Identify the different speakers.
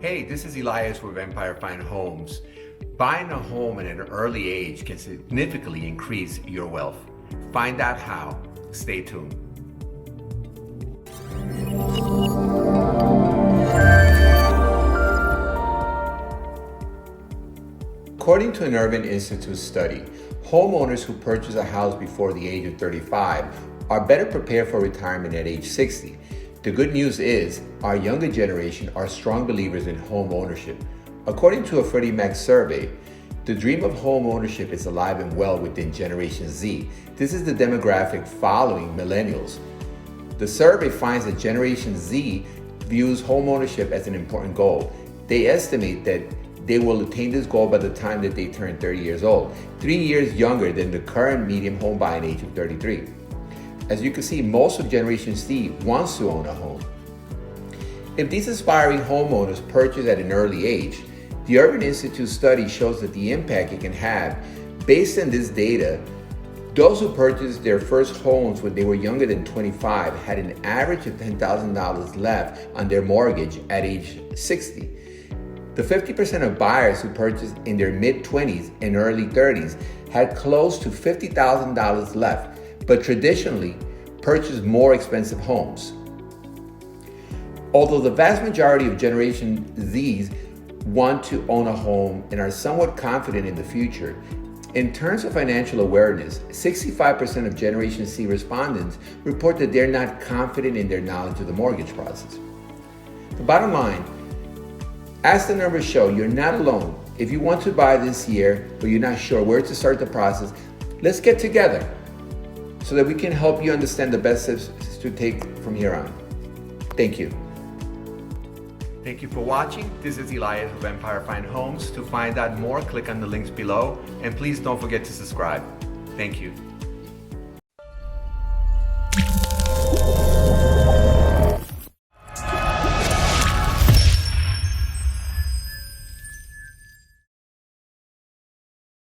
Speaker 1: Hey, this is Elias with Empire Fine Homes. Buying a home at an early age can significantly increase your wealth. Find out how. Stay tuned. According to an Urban Institute study, homeowners who purchase a house before the age of 35 are better prepared for retirement at age 60. The good news is, our younger generation are strong believers in home ownership. According to a Freddie Mac survey, the dream of home ownership is alive and well within Generation Z. This is the demographic following millennials. The survey finds that Generation Z views home ownership as an important goal. They estimate that they will attain this goal by the time that they turn 30 years old, 3 years younger than the current median home buying age of 33. As you can see, most of Generation Z wants to own a home. If these aspiring homeowners purchase at an early age, the Urban Institute study shows that the impact it can have. Based on this data, those who purchased their first homes when they were younger than 25 had an average of $10,000 left on their mortgage at age 60. The 50% of buyers who purchased in their mid-20s and early 30s had close to $50,000 left, but traditionally purchased more expensive homes. Although the vast majority of Generation Zs want to own a home and are somewhat confident in the future, in terms of financial awareness, 65% of Generation Z respondents report that they're not confident in their knowledge of the mortgage process. The bottom line, as the numbers show, you're not alone. If you want to buy this year, but you're not sure where to start the process, let's get together so that we can help you understand the best steps to take from here on. Thank you. Thank you for watching. This is Elias of Empire Fine Homes. To find out more, click on the links below, and please don't forget to subscribe. Thank you.